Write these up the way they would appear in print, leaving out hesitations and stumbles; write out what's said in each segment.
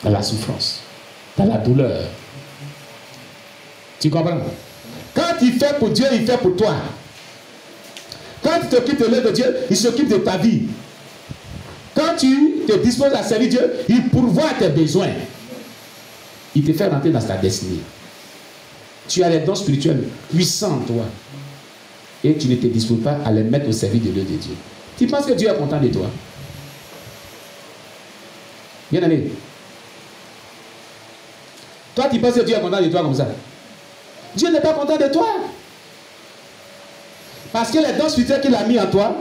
dans la souffrance, dans la douleur. Tu comprends? Quand il fait pour Dieu, il fait pour toi. Quand tu t'occupes de l'œuvre de Dieu, il s'occupe de ta vie. Quand tu te disposes à servir Dieu, il pourvoit tes besoins. Il te fait rentrer dans ta destinée. Tu as les dons spirituels puissants en toi. Et tu ne te disposes pas à les mettre au service de l'œuvre de Dieu. Tu penses que Dieu est content de toi? Bien aimé. Toi, tu penses que Dieu est content de toi comme ça? Dieu n'est pas content de toi. Parce que les dons spirituels qu'il a mis en toi,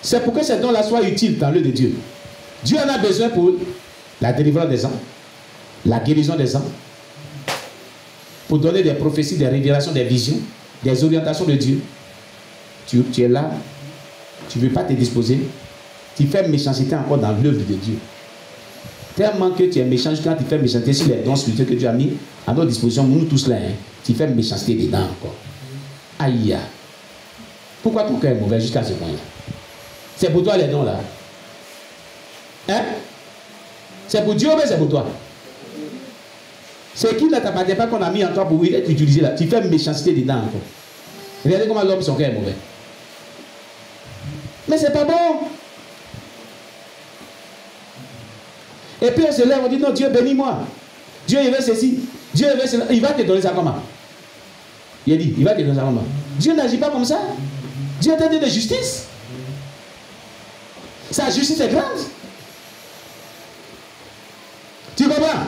c'est pour que ces dons-là soient utiles dans l'œuvre de Dieu. Dieu en a besoin pour la délivrance des âmes, la guérison des âmes, pour donner des prophéties, des révélations, des visions, des orientations de Dieu. Tu es là, tu ne veux pas te disposer, tu fais méchanceté encore dans l'œuvre de Dieu. Tellement que tu es méchant, quand tu fais méchanceté sur les dons spirituels que Dieu a mis à notre disposition, nous tous là, hein, tu fais méchanceté dedans encore. Aïe. Pourquoi ton cœur est mauvais jusqu'à ce point-là? C'est pour toi les dons là. Hein? C'est pour Dieu ou c'est pour toi? C'est qui ne t'appartient pas qu'on a mis en toi pour être utilisé là? Tu fais méchanceté dedans encore. Regardez comment l'homme, son cœur est mauvais. Mais c'est pas bon. Et puis on se lève, on dit non, Dieu bénis-moi. Dieu il veut ceci. Dieu il veut cela. Il va te donner ça comment? Il a dit, il va te donner ça comment? Dieu n'agit pas comme ça. Dieu est un Dieu de justice. Sa justice est grande. Tu comprends?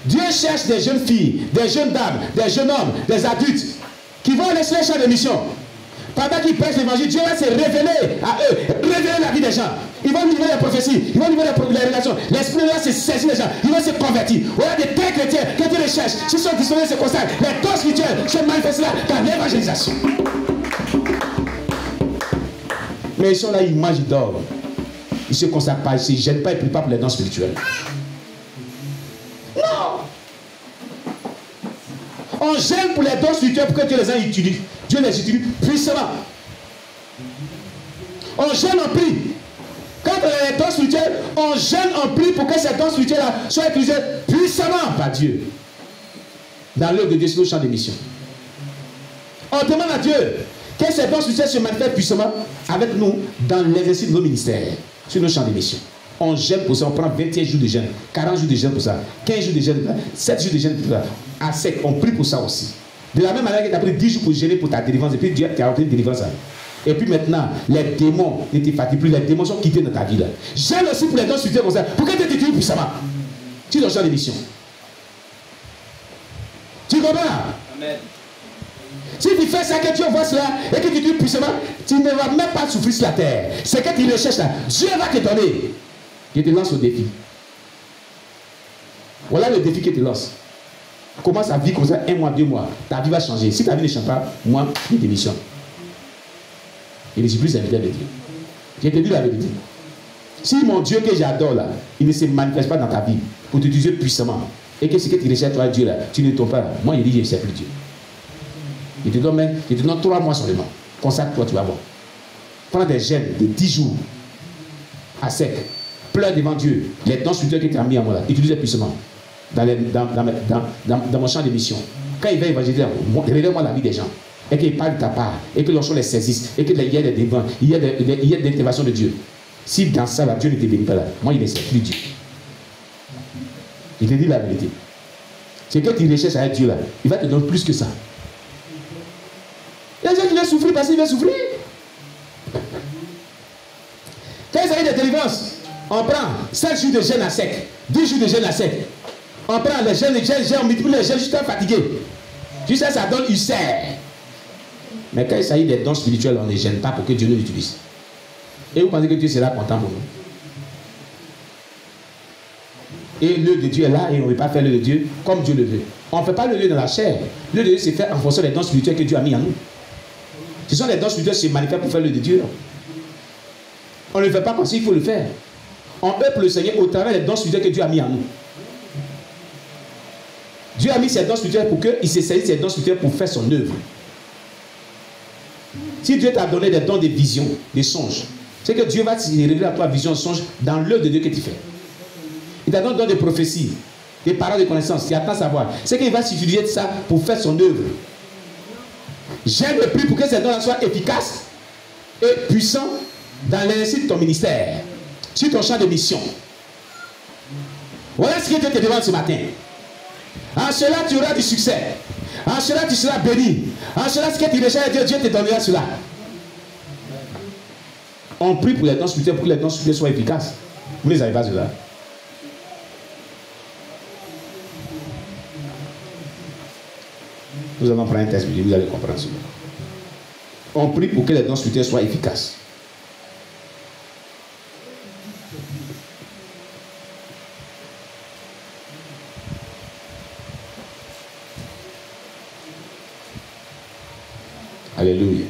Dieu cherche des jeunes filles, des jeunes dames, des jeunes hommes, des adultes qui vont laisser le champ de mission. Pendant qu'ils prêchent l'évangile, Dieu va se révéler à eux, révéler la vie des gens. Ils vont livrer les prophéties, ils vont livrer les révélations. L'esprit va se saisir des gens, ils vont se convertir. Voilà des pères chrétiens que Dieu recherche. S'ils sont disponibles, se consacrent. Les dons spirituels se manifestent là dans l'évangélisation. Mais ils sont là, ils mangent, ils dorment. Ils ne se consacrent pas, ils ne se gênent pas, ils ne prient pas pour les dons spirituels. Non! On gêne pour les dons spirituels pour que Dieu les a utilisés. Dieu les utilise puissamment. On gêne en prie. Quand on a les dons spirituels, on gêne en prie pour que ces dons spirituels-là soient utilisés puissamment par Dieu. Dans l'œuvre de Dieu sur le champ de mission. On demande à Dieu que ces dons spirituels se manifestent puissamment avec nous dans l'exercice de nos ministères, sur nos champs de mission. On gêne pour ça, on prend 21 jours de jeûne, 40 jours de jeûne pour ça, 15 jours de jeûne, 7 jours de jeûne pour ça. À sec, on prie pour ça aussi. De la même manière que tu as pris 10 jours pour gêner pour ta délivrance, et puis Dieu t'a obtenu une délivrance. Et puis maintenant, les démons ne te fatiguent plus, les démons sont quittés dans ta vie. Gêne aussi pour les dons spirituels comme ça. Pourquoi tu t'utilises puissamment? Tu es dans le champ de mission. Tu comprends? Amen. Si tu fais ça, que Dieu voit cela et que tu dis puissamment, tu ne vas même pas souffrir sur la terre. C'est que tu recherches là. Dieu va te donner. Je te lance au défi. Voilà le défi que tu lances. Commence à vivre comme ça 1 mois, 2 mois. Ta vie va changer. Si ta vie ne change pas, moi, je démissionne. Je ne suis plus serviteur de Dieu. Je te dis la vérité. Si mon Dieu que j'adore là, il ne se manifeste pas dans ta vie pour t'utiliser puissamment, et que ce que tu recherches toi, Dieu là, tu ne tombes pas. Moi, je dis, je ne sais plus Dieu. Je te donne 3 mois seulement. Consacre-toi, tu vas voir. Prends des gènes de 10 jours à sec. Pleure devant Dieu. Les dons spirituels que tu as mis en moi là, utilise-les puissamment dans mon champ de mission. Quand il va évangéliser, révèle-moi la vie des gens. Et qu'il parle de ta part. Et que l'on les saisisse. Et qu'il y ait des débats. Il y a des interventions de Dieu. Si dans ça, là, Dieu ne te bénit pas là, moi, il ne sait plus Dieu. Il te dit la vérité. C'est que tu recherches à être Dieu là. Il va te donner plus que ça. Il y a des gens qui veulent souffrir parce qu'ils veulent souffrir. Quand il s'agit de délivrance, on prend 5 jours de jeûne à sec, 10 jours de jeûne à sec. On prend les jeûnes, on multiplie les jeûnes jusqu'à fatiguer. Jusqu'à ça donne ulcère. Mais quand il s'agit des dons spirituels, on ne gêne pas pour que Dieu nous l'utilise. Et vous pensez que Dieu sera content pour nous? Et l'œuvre de Dieu est là et on ne veut pas faire l'œuvre de Dieu comme Dieu le veut. On ne fait pas l'œuvre dans la chair. L'œuvre de Dieu, c'est fait en fonction des dons spirituels que Dieu a mis en nous. Ce sont les dons spirituels qui se manifestent pour faire l'œuvre de Dieu. On ne le fait pas comme s'il faut le faire. On œuvre le Seigneur au travers des dons spirituels que Dieu a mis en nous. Dieu a mis ses dons spirituels pour qu'il se saisisse ses dons spirituels pour faire son œuvre. Si Dieu t'a donné des dons de vision, des songes, c'est que Dieu va te révéler à toi vision, songe dans l'œuvre de Dieu que tu fais. Il t'a donné des prophéties, des paroles de connaissance, tu attends à savoir. C'est qu'il va s'utiliser de ça pour faire son œuvre. J'aime le plus pour que ces dons soient efficaces et puissants dans l'exercice de ton ministère, sur ton champ de mission. Voilà ce que Dieu te demande ce matin. En cela, tu auras du succès. En cela, tu seras béni. En cela, ce que tu recherches, Dieu te donnera cela. On prie pour les dons spirituels, pour que les dons spirituels soient efficaces. Vous ne les avez pas cela. Nous allons prendre un test, vous allez comprendre cela. On prie pour que les dons spirituels soient efficaces. Alléluia.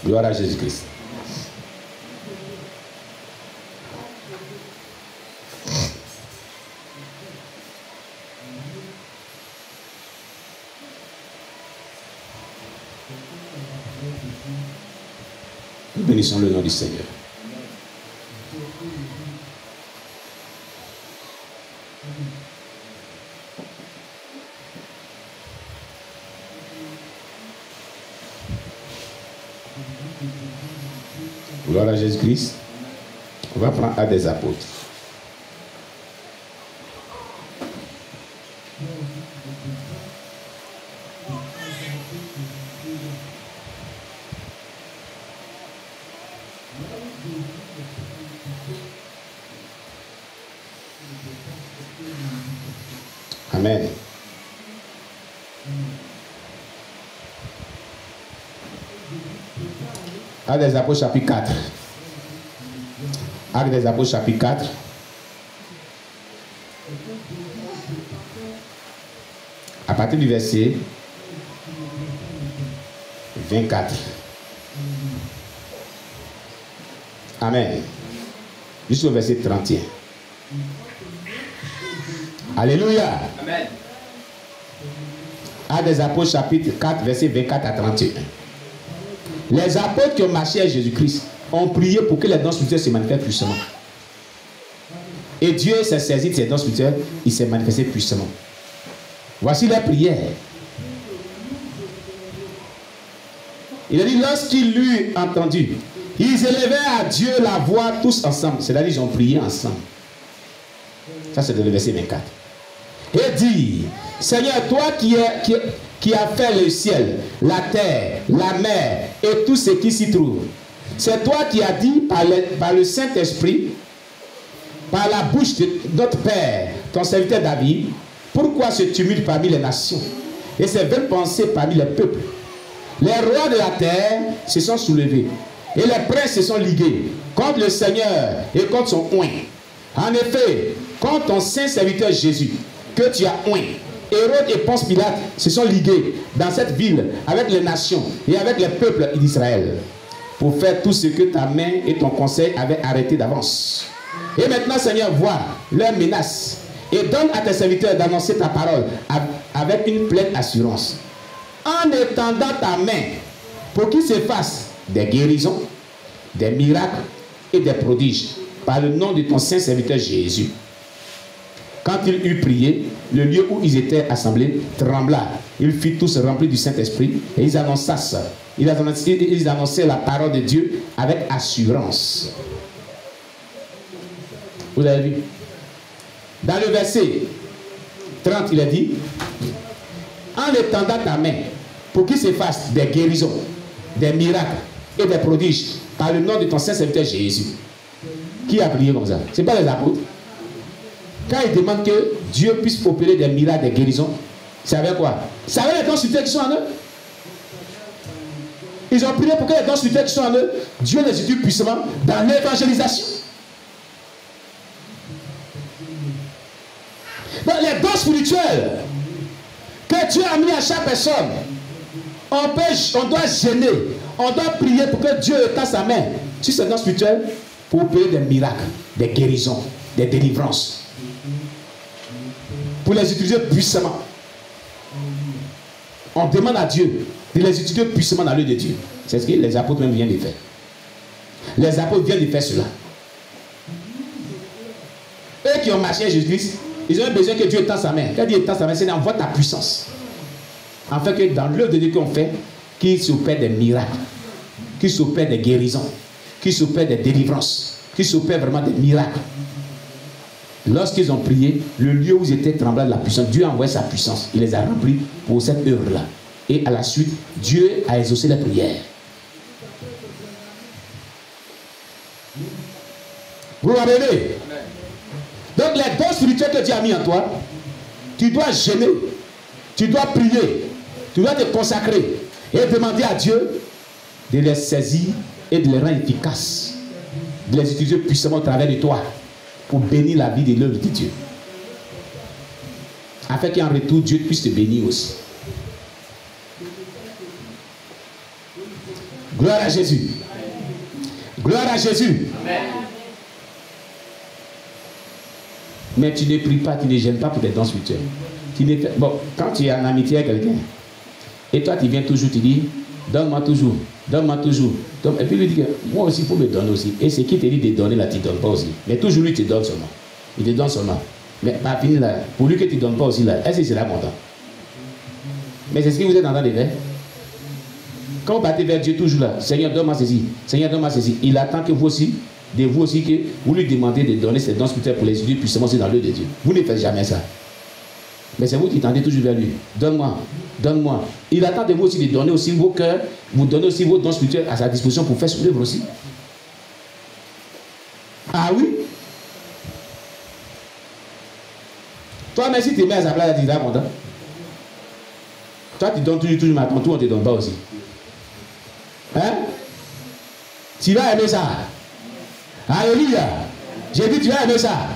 Gloire à Jésus-Christ. Nous bénissons le nom du Seigneur. Gloire à Jésus-Christ. On va prendre Actes des Apôtres. Amen. Actes des Apôtres chapitre 4. Actes des Apôtres chapitre 4. À partir du verset 24. Amen. Jusqu'au verset 31. Alléluia. Amen. Actes des Apôtres chapitre 4 verset 24 à 31. Les apôtres qui ont marché avec Jésus-Christ ont prié pour que les dons spirituels se manifestent puissamment. Et Dieu s'est saisi de ces dons spirituels, il s'est manifesté puissamment. Voici la prière. Il a dit, lorsqu'ils l'eurent entendu, ils élevèrent à Dieu la voix tous ensemble. C'est-à-dire ils ont prié ensemble. Ça c'est dans le verset 24. Et dit, Seigneur, toi qui as fait le ciel, la terre, la mer et tout ce qui s'y trouve, c'est toi qui as dit par le Saint-Esprit, par la bouche de notre Père, ton serviteur David, pourquoi ce tumulte parmi les nations et ces vaines pensées parmi les peuples? Les rois de la terre se sont soulevés et les princes se sont ligués contre le Seigneur et contre son oint. En effet, contre ton saint serviteur Jésus, que tu as oint, Hérode et Ponce Pilate se sont ligués dans cette ville avec les nations et avec les peuples d'Israël pour faire tout ce que ta main et ton conseil avaient arrêté d'avance. Et maintenant, Seigneur, vois leurs menaces et donne à tes serviteurs d'annoncer ta parole avec une pleine assurance, en étendant ta main pour qu'il se fasse des guérisons, des miracles et des prodiges par le nom de ton saint serviteur Jésus. Quand il eut prié, le lieu où ils étaient assemblés trembla. Ils furent tous remplis du Saint-Esprit et ils annonçaient la parole de Dieu avec assurance. Vous avez vu? Dans le verset 30, il a dit, en étendant ta main pour qu'il se fasse des guérisons, des miracles et des prodiges par le nom de ton Saint-Serviteur Jésus. Qui a prié comme ça? Ce n'est pas les apôtres. Quand ils demandent que Dieu puisse opérer des miracles, des guérisons, c'est avec quoi? C'est avec les dons spirituels qui sont en eux. Ils ont prié pour que les dons spirituels qui sont en eux, Dieu les utilise puissamment dans l'évangélisation. Donc les dons spirituels que Dieu a mis à chaque personne, On doit gêner, on doit prier pour que Dieu étende sa main sur ce don spirituel pour opérer des miracles, des guérisons, des délivrances. Pour les utiliser puissamment. On demande à Dieu de les utiliser puissamment dans l'œuvre de Dieu. C'est ce que les apôtres même viennent de faire. Les apôtres viennent de faire cela. Eux qui ont marché à Jésus-Christ, ils ont besoin que Dieu étende sa main. Quand Dieu étend sa main, c'est d'envoyer ta puissance. Afin que dans l'œuvre de Dieu qu'on fait, qu'il s'opère des miracles, qu'il s'opère des guérisons, qu'il s'opère des délivrances, qu'il s'opère vraiment des miracles. Lorsqu'ils ont prié, le lieu où ils étaient tremblant de la puissance, Dieu a envoyé sa puissance. Il les a remplis pour cette œuvre-là. Et à la suite, Dieu a exaucé les prières. Vous m'avez. Donc les dons spirituels que Dieu a mis en toi, tu dois gêner, tu dois prier, tu dois te consacrer et demander à Dieu de les saisir et de les rendre efficaces, de les utiliser puissamment au travers de toi pour bénir la vie de l'œuvre de Dieu. Afin qu'en retour, Dieu puisse te bénir aussi. Gloire à Jésus. Gloire à Jésus. Amen. Mais tu ne pries pas, tu ne gênes pas pour tes dons spirituels. Bon, quand tu es en amitié avec quelqu'un, et toi tu viens toujours, tu dis, donne-moi toujours, donne-moi toujours. Et puis lui dit, moi aussi, il faut me donner aussi. Et c'est qui te dit de donner là, tu ne donnes pas aussi. Mais toujours lui te donne seulement. Il te donne seulement. Mais pas fini là. Pour lui que tu ne donnes pas aussi là, est-ce qu'il sera content? Mais c'est ce que vous êtes en train de faire. Quand vous partez vers Dieu toujours là, Seigneur, donne-moi ceci, Seigneur, donne-moi ceci. Il attend que vous aussi, de vous aussi, que vous lui demandez de donner ces dons spirituels pour les utiliser puissamment aussi dans l'œuvre de Dieu. Vous ne faites jamais ça. Mais c'est vous qui tendez toujours vers lui. Donne-moi, donne-moi. Il attend de vous aussi de donner aussi vos cœurs, vous donnez aussi vos dons spirituels à sa disposition pour faire son œuvre aussi. Ah oui? Toi, même si tu es mis à sa place, tu seras content. Toi, tu donnes toujours ma ton tour, on ne te donne pas aussi. Hein? Tu vas aimer ça. Alléluia. J'ai dit tu vas aimer ça.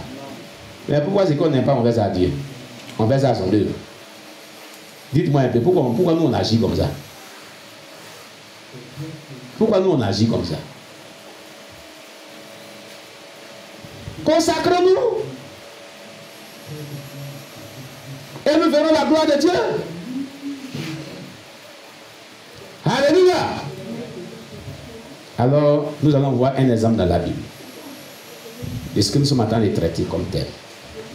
Mais pourquoi c'est qu'on n'aime pas, on fait ça à Dieu? On fait ça à son œuvre. Dites-moi un peu, pourquoi nous on agit comme ça? Pourquoi nous on agit comme ça? Consacrons-nous. Et nous verrons la gloire de Dieu. Alléluia. Alors, nous allons voir un exemple dans la Bible de ce que nous sommes en train de traiter comme tel.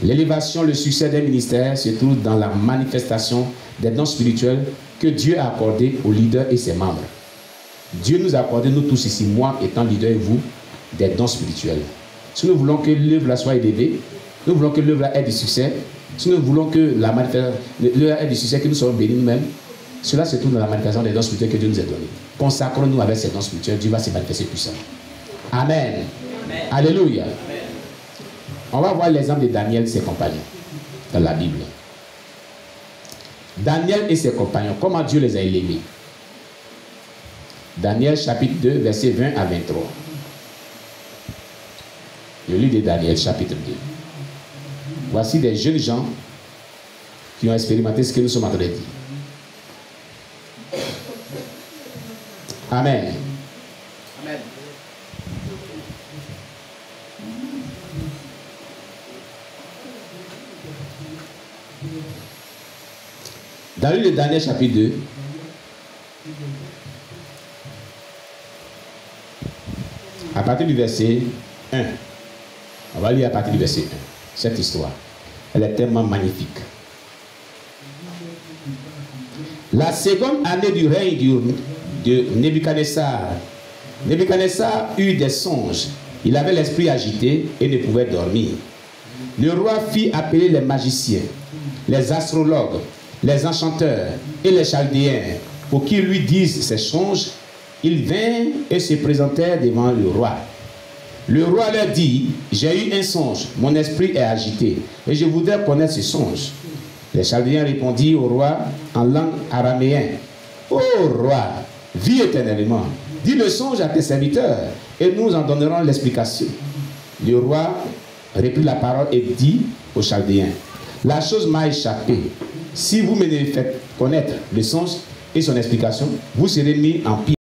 L'élévation, le succès des ministères se trouve dans la manifestation des dons spirituels que Dieu a accordés aux leaders et ses membres. Dieu nous a accordé, nous tous ici, moi étant leader et vous, des dons spirituels. Si nous voulons que l'œuvre soit élevée, nous voulons que l'œuvre ait du succès, si nous voulons que la manifestation ait du succès, que nous soyons bénis nous-mêmes, cela se trouve dans la manifestation des dons spirituels que Dieu nous a donnés. Consacrons-nous avec ces dons spirituels, Dieu va se manifester puissamment. Amen. Amen. Alléluia. Amen. On va voir l'exemple de Daniel et ses compagnons dans la Bible. Daniel et ses compagnons, comment Dieu les a élevés? Daniel chapitre 2, versets 20 à 23. Le livre de Daniel chapitre 2. Voici des jeunes gens qui ont expérimenté ce que nous sommes en train de dire. Amen. Amen. Dans le livre de Daniel chapitre 2, à partir du verset 1, on va lire à partir du verset 1, cette histoire. Elle est tellement magnifique. La seconde année du règne de Nebuchadnezzar. Nebuchadnezzar eut des songes. Il avait l'esprit agité et ne pouvait dormir. Le roi fit appeler les magiciens, les astrologues, les enchanteurs et les chaldéens pour qu'ils lui disent ses songes. Ils vinrent et se présentèrent devant le roi. Le roi leur dit, j'ai eu un songe, mon esprit est agité et je voudrais connaître ce songe. Les chaldéens répondirent au roi en langue araméenne, ô roi, vis éternellement, dis le songe à tes serviteurs et nous en donnerons l'explication. Le roi reprit la parole et dit aux chaldéens, la chose m'a échappé. Si vous me faites connaître le songe et son explication, vous serez mis en pire.